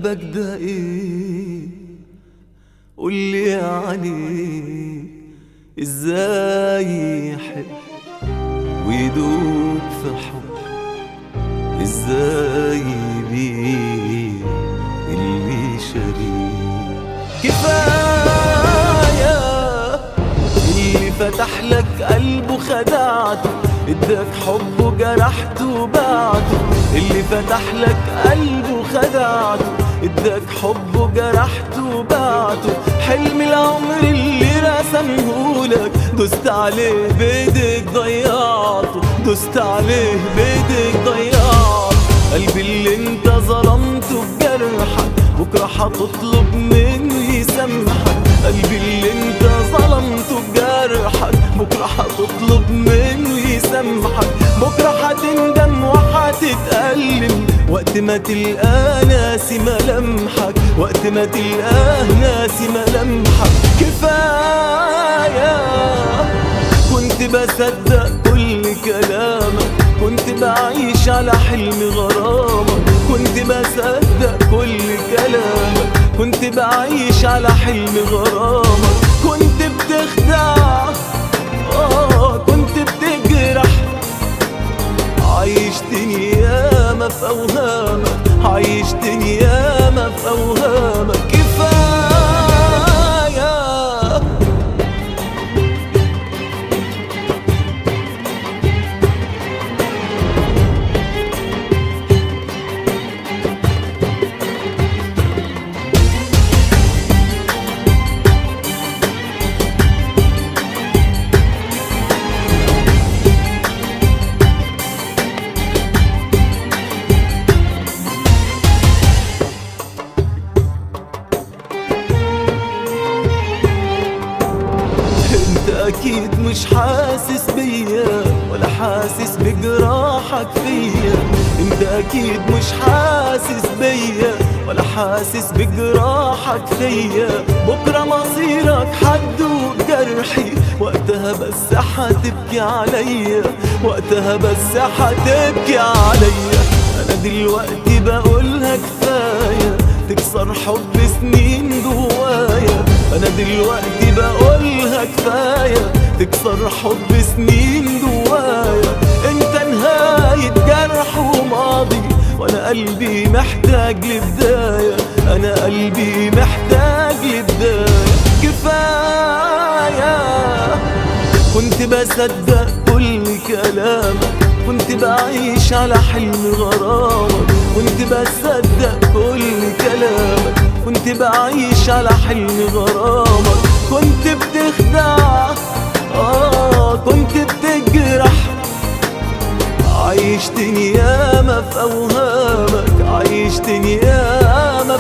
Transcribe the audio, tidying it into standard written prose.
قلبك ده ايه؟ قولي عليه ازاي يحب ويدوب في حب، ازاي يبيع اللي شريه. كفاية اللي فتح لك قلبه خدعته، اداك حبه جرحته وبعته. اللي فتح لك قلبه خدعته، اداك حبه جرحته وبعته. حلم العمر اللي رسمهولك دوست عليه بايدك ضيعته، دوست عليه بايدك ضيعته. قلبي اللي انت ظلمته بجرحك بكره هتطلب منه يسامحك. قلبي اللي انت ظلمته بجرحك بكره هتطلب منه يسامحك. بكره هتندم وهتتألم وقت ما تلقى ناسي ملامحك، وقت ما تلقاه ناسي ملامحك. كفاية كنت بصدق كل كلامك، كنت بعيش على حلم غرامك. كنت بصدق كل كلامك، كنت بعيش على حلم غرامك. كنت بتخدع كنت بتجرح، عيشتني ياما في اوهامك، عيشتني ياما في اوهامك. كفاية أكيد مش حاسس بيا ولا حاسس بجراحك فيا. انت أكيد مش حاسس بيا ولا حاسس بجراحك فيا. بكرة مصيرك حدوق جرحي، وقتها بس هتبكي عليا، وقتها بس هتبكي عليا. أنا دلوقتي بقولها كفاية تكسر حب سنين جوايا. أنا دلوقتي بقولها كفاية تكسر حب سنين جوايا. انت نهاية جرح وماضي، وانا قلبي محتاج لبداية، انا قلبي محتاج لبداية. كفاية كنت بصدق كل كلامك، كنت بعيش على حلم غرامك. كنت بصدق كل كلامك، كنت بعيش على حلم غرامك. كنت بتخدع كنت بتجرح، عيشتني ياما في اوهامك، عيشتني ياما